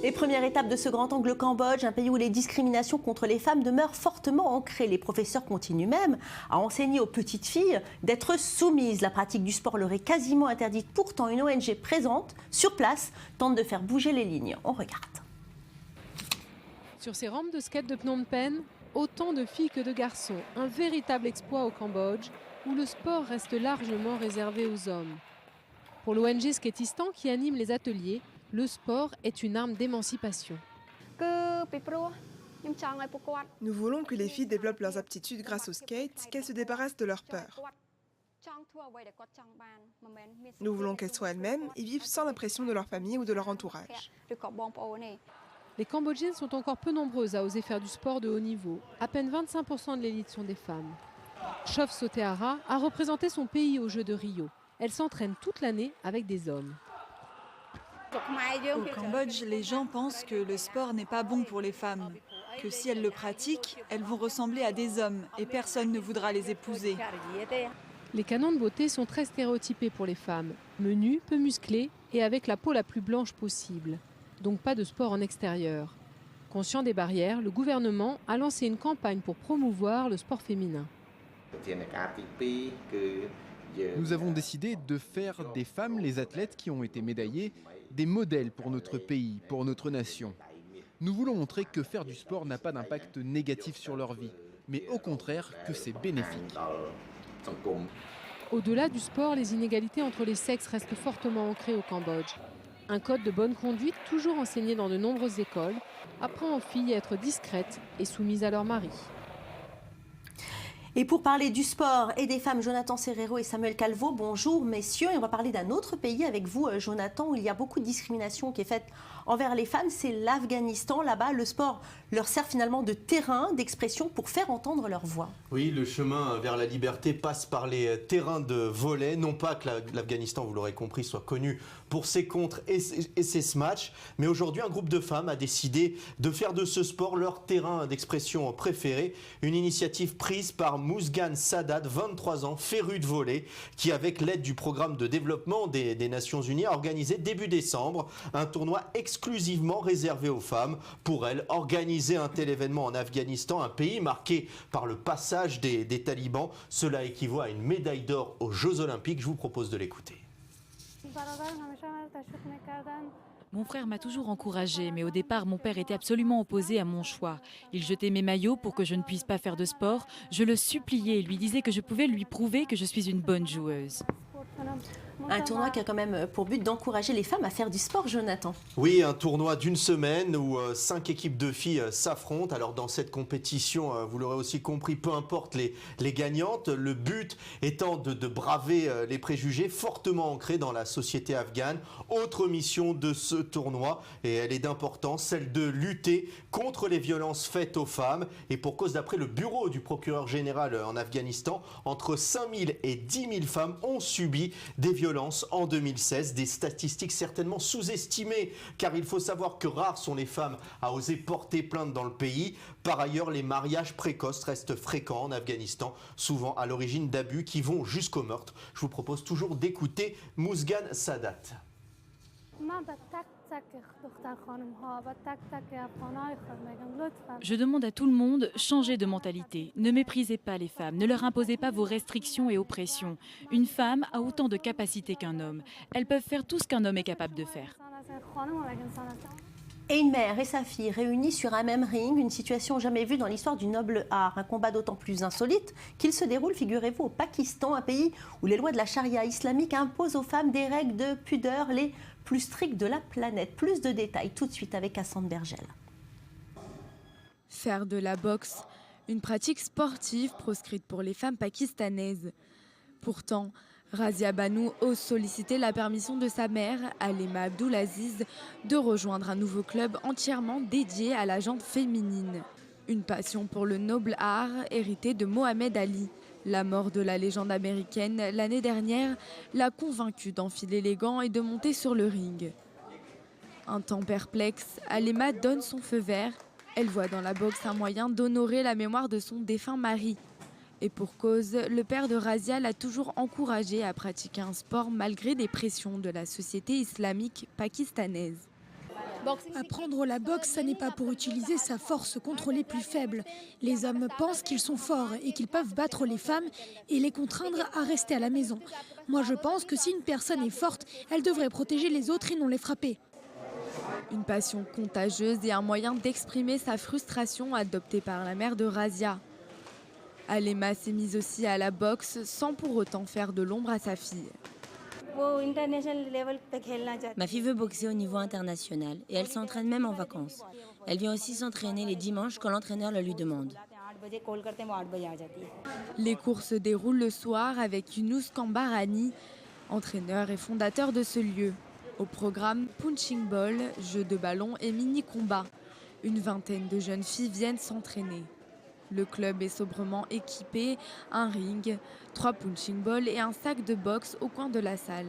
Et première étape de ce grand angle, le Cambodge, un pays où les discriminations contre les femmes demeurent fortement ancrées. Les professeurs continuent même à enseigner aux petites filles d'être soumises. La pratique du sport leur est quasiment interdite. Pourtant, une ONG présente sur place tente de faire bouger les lignes. On regarde. Sur ces rampes de skate de Phnom Penh, autant de filles que de garçons. Un véritable exploit au Cambodge, où le sport reste largement réservé aux hommes. Pour l'ONG Skatistan qui anime les ateliers, le sport est une arme d'émancipation. Nous voulons que les filles développent leurs aptitudes grâce au skate, qu'elles se débarrassent de leur peur. Nous voulons qu'elles soient elles-mêmes et vivent sans la pression de leur famille ou de leur entourage. Les Cambodgiennes sont encore peu nombreuses à oser faire du sport de haut niveau. À peine 25% de l'élite sont des femmes. Chof Soteara a représenté son pays aux Jeux de Rio. Elle s'entraîne toute l'année avec des hommes. Au Cambodge, les gens pensent que le sport n'est pas bon pour les femmes, que si elles le pratiquent, elles vont ressembler à des hommes et personne ne voudra les épouser. Les canons de beauté sont très stéréotypés pour les femmes, menues, peu musclées et avec la peau la plus blanche possible. Donc pas de sport en extérieur. Conscient des barrières, le gouvernement a lancé une campagne pour promouvoir le sport féminin. Nous avons décidé de faire des femmes, les athlètes qui ont été médaillées, des modèles pour notre pays, pour notre nation. Nous voulons montrer que faire du sport n'a pas d'impact négatif sur leur vie, mais au contraire que c'est bénéfique. Au-delà du sport, les inégalités entre les sexes restent fortement ancrées au Cambodge. Un code de bonne conduite, toujours enseigné dans de nombreuses écoles, apprend aux filles à être discrètes et soumises à leur mari. Et pour parler du sport et des femmes, Jonathan Serrero et Samuel Calvo, bonjour messieurs. Et on va parler d'un autre pays avec vous, Jonathan, où il y a beaucoup de discrimination qui est faite envers les femmes, c'est l'Afghanistan. Là-bas, le sport leur sert finalement de terrain d'expression pour faire entendre leur voix. Oui, le chemin vers la liberté passe par les terrains de volley. Non pas que l'Afghanistan, vous l'aurez compris, soit connu pour ses contres et ses smash, mais aujourd'hui, un groupe de femmes a décidé de faire de ce sport leur terrain d'expression préféré. Une initiative prise par Musgan Sadat, 23 ans, féru de volley, qui, avec l'aide du programme de développement des Nations Unies, a organisé début décembre un tournoi exclusivement réservé aux femmes. Pour elle, organiser un tel événement en Afghanistan, un pays marqué par le passage des talibans, cela équivaut à une médaille d'or aux Jeux Olympiques. Je vous propose de l'écouter. Mon frère m'a toujours encouragée, mais au départ, mon père était absolument opposé à mon choix. Il jetait mes maillots pour que je ne puisse pas faire de sport. Je le suppliais et lui disais que je pouvais lui prouver que je suis une bonne joueuse. Un tournoi qui a quand même pour but d'encourager les femmes à faire du sport, Jonathan. Oui, un tournoi d'une semaine où 5 équipes de filles s'affrontent. Alors dans cette compétition, vous l'aurez aussi compris, peu importe les gagnantes, le but étant de braver les préjugés fortement ancrés dans la société afghane. Autre mission de ce tournoi, et elle est d'importance, celle de lutter contre les violences faites aux femmes. Et pour cause, d'après le bureau du procureur général en Afghanistan, entre 5 000 et 10 000 femmes ont subi des violences en 2016, des statistiques certainement sous-estimées, car il faut savoir que rares sont les femmes à oser porter plainte dans le pays. Par ailleurs, les mariages précoces restent fréquents en Afghanistan, souvent à l'origine d'abus qui vont jusqu'au meurtre. Je vous propose toujours d'écouter Musgan Sadat. Je demande à tout le monde, changez de mentalité. Ne méprisez pas les femmes, ne leur imposez pas vos restrictions et oppressions. Une femme a autant de capacités qu'un homme. Elles peuvent faire tout ce qu'un homme est capable de faire. Et une mère et sa fille réunies sur un même ring, une situation jamais vue dans l'histoire du noble art. Un combat d'autant plus insolite qu'il se déroule, figurez-vous, au Pakistan, un pays où les lois de la charia islamique imposent aux femmes des règles de pudeur les plus strictes de la planète. Plus de détails tout de suite avec Cassandre Bergel. Faire de la boxe, une pratique sportive proscrite pour les femmes pakistanaises. Pourtant, Razia Banu ose solliciter la permission de sa mère, Alema Abdulaziz, de rejoindre un nouveau club entièrement dédié à la jante féminine. Une passion pour le noble art héritée de Mohamed Ali. La mort de la légende américaine l'année dernière l'a convaincue d'enfiler les gants et de monter sur le ring. Un temps perplexe, Alema donne son feu vert. Elle voit dans la boxe un moyen d'honorer la mémoire de son défunt mari. Et pour cause, le père de Razia l'a toujours encouragée à pratiquer un sport malgré les pressions de la société islamique pakistanaise. Apprendre la boxe, ça n'est pas pour utiliser sa force contre les plus faibles. Les hommes pensent qu'ils sont forts et qu'ils peuvent battre les femmes et les contraindre à rester à la maison. Moi, je pense que si une personne est forte, elle devrait protéger les autres et non les frapper. Une passion contagieuse et un moyen d'exprimer sa frustration adopté par la mère de Razia. Alema s'est mise aussi à la boxe sans pour autant faire de l'ombre à sa fille. Ma fille veut boxer au niveau international et elle s'entraîne même en vacances. Elle vient aussi s'entraîner les dimanches quand l'entraîneur le lui demande. Les cours se déroulent le soir avec Yunus Kambarani, entraîneur et fondateur de ce lieu. Au programme punching ball, jeu de ballon et mini-combat. Une vingtaine de jeunes filles viennent s'entraîner. Le club est sobrement équipé, un ring, 3 punching balls et un sac de boxe au coin de la salle.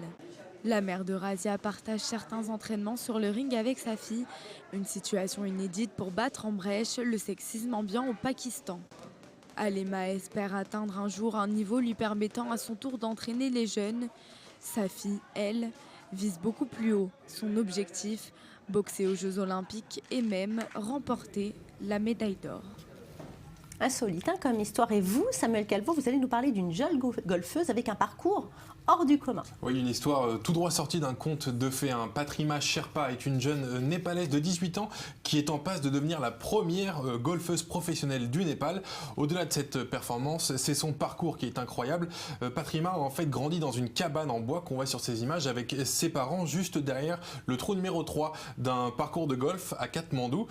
La mère de Razia partage certains entraînements sur le ring avec sa fille, une situation inédite pour battre en brèche le sexisme ambiant au Pakistan. Alema espère atteindre un jour un niveau lui permettant à son tour d'entraîner les jeunes. Sa fille, elle, vise beaucoup plus haut. Son objectif, boxer aux Jeux Olympiques et même remporter la médaille d'or. Insolite comme histoire. Et vous, Samuel Calvo, vous allez nous parler d'une jeune golfeuse avec un parcours hors du commun. Oui, une histoire tout droit sortie d'un conte de fées. Patrima Sherpa est une jeune népalaise de 18 ans qui est en passe de devenir la première golfeuse professionnelle du Népal. Au-delà de cette performance, c'est son parcours qui est incroyable. Patrima a en fait grandi dans une cabane en bois qu'on voit sur ces images avec ses parents juste derrière le trou numéro 3 d'un parcours de golf à Katmandou.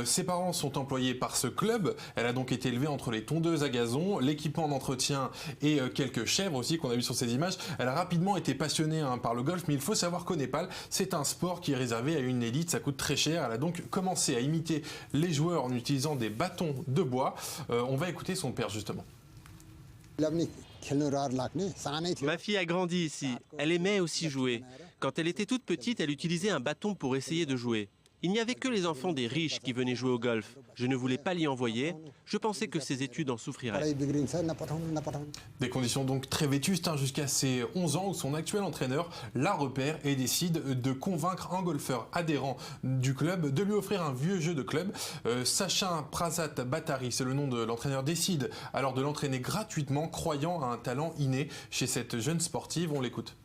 Ses parents sont employés par ce club. Elle a donc été élevée entre les tondeuses à gazon, l'équipement d'entretien et quelques chèvres aussi qu'on a vu sur ces images. Elle a rapidement été passionnée par le golf, mais il faut savoir qu'au Népal, c'est un sport qui est réservé à une élite, ça coûte très cher. Elle a donc commencé à imiter les joueurs en utilisant des bâtons de bois. On va écouter son père justement. Ma fille a grandi ici. Elle aimait aussi jouer. Quand elle était toute petite, elle utilisait un bâton pour essayer de jouer. Il n'y avait que les enfants des riches qui venaient jouer au golf. Je ne voulais pas l'y envoyer. Je pensais que ses études en souffriraient. Des conditions donc très vétustes jusqu'à ses 11 ans où son actuel entraîneur la repère et décide de convaincre un golfeur adhérent du club de lui offrir un vieux jeu de club. Sachin Prasad Batari, c'est le nom de l'entraîneur, décide alors de l'entraîner gratuitement, croyant à un talent inné chez cette jeune sportive. On l'écoute.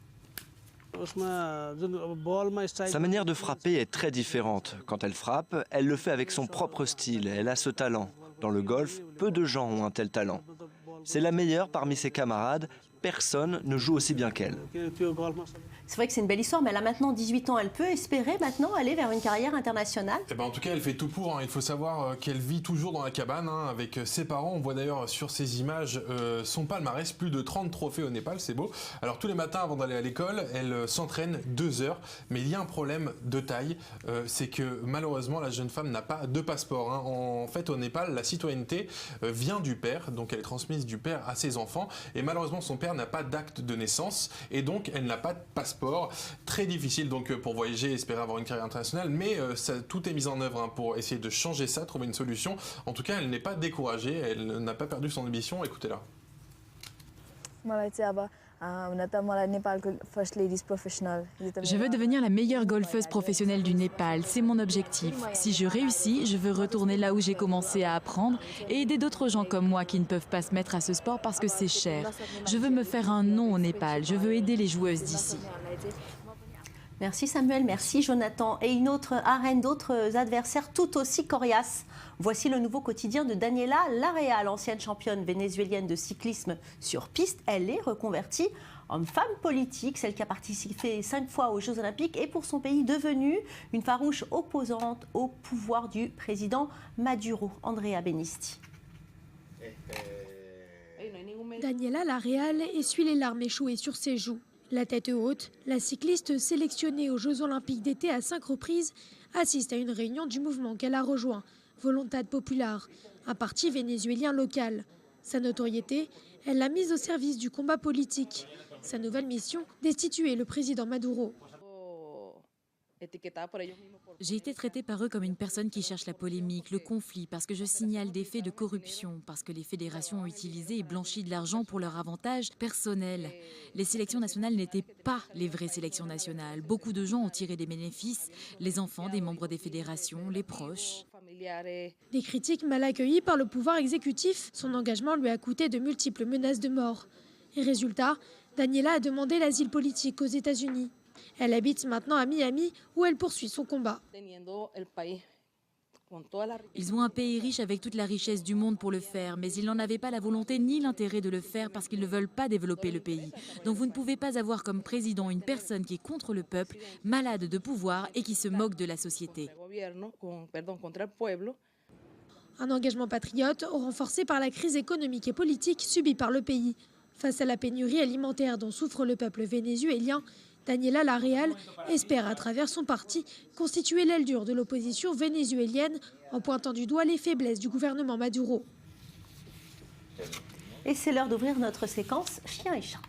Sa manière de frapper est très différente. Quand elle frappe, elle le fait avec son propre style. Elle a ce talent. Dans le golf, peu de gens ont un tel talent. C'est la meilleure parmi ses camarades. Personne ne joue aussi bien qu'elle. C'est vrai que c'est une belle histoire, mais elle a maintenant 18 ans. Elle peut espérer maintenant aller vers une carrière internationale? En tout cas, elle fait tout pour. Il faut savoir qu'elle vit toujours dans la cabane avec ses parents. On voit d'ailleurs sur ces images son palmarès, plus de 30 trophées au Népal, c'est beau. Alors tous les matins avant d'aller à l'école, elle s'entraîne 2 heures. Mais il y a un problème de taille, c'est que malheureusement la jeune femme n'a pas de passeport. En fait, au Népal, la citoyenneté vient du père, donc elle est transmise du père à ses enfants. Et malheureusement, son père n'a pas d'acte de naissance et donc elle n'a pas de passeport. Très difficile donc pour voyager et espérer avoir une carrière internationale, mais tout est mis en œuvre pour essayer de changer ça, trouver une solution. En tout cas, elle n'est pas découragée, elle n'a pas perdu son ambition. Écoutez-la. Je veux devenir la meilleure golfeuse professionnelle du Népal, c'est mon objectif. Si je réussis, je veux retourner là où j'ai commencé à apprendre et aider d'autres gens comme moi qui ne peuvent pas se mettre à ce sport parce que c'est cher. Je veux me faire un nom au Népal, je veux aider les joueuses d'ici. Merci Samuel, merci Jonathan. Et une autre arène, d'autres adversaires tout aussi coriaces. Voici le nouveau quotidien de Daniela Larrea, l'ancienne championne vénézuélienne de cyclisme sur piste. Elle est reconvertie en femme politique, celle qui a participé 5 fois aux Jeux Olympiques et pour son pays devenue une farouche opposante au pouvoir du président Maduro. Andrea Benisti. Daniela Larrea essuie les larmes échouées sur ses joues. La tête haute, la cycliste sélectionnée aux Jeux Olympiques d'été à 5 reprises assiste à une réunion du mouvement qu'elle a rejoint, Voluntad Popular, un parti vénézuélien local. Sa notoriété, elle l'a mise au service du combat politique. Sa nouvelle mission, destituer le président Maduro. J'ai été traitée par eux comme une personne qui cherche la polémique, le conflit, parce que je signale des faits de corruption, parce que les fédérations ont utilisé et blanchi de l'argent pour leur avantage personnel. Les sélections nationales n'étaient pas les vraies sélections nationales. Beaucoup de gens ont tiré des bénéfices, les enfants des membres des fédérations, les proches. Des critiques mal accueillies par le pouvoir exécutif, son engagement lui a coûté de multiples menaces de mort. Et résultat, Daniela a demandé l'asile politique aux États-Unis. Elle habite maintenant à Miami où elle poursuit son combat. Ils ont un pays riche avec toute la richesse du monde pour le faire, mais ils n'en avaient pas la volonté ni l'intérêt de le faire parce qu'ils ne veulent pas développer le pays. Donc vous ne pouvez pas avoir comme président une personne qui est contre le peuple, malade de pouvoir et qui se moque de la société. Un engagement patriote renforcé par la crise économique et politique subie par le pays. Face à la pénurie alimentaire dont souffre le peuple vénézuélien, Daniela Larreal espère à travers son parti constituer l'aile dure de l'opposition vénézuélienne en pointant du doigt les faiblesses du gouvernement Maduro. Et c'est l'heure d'ouvrir notre séquence Chien et Chat.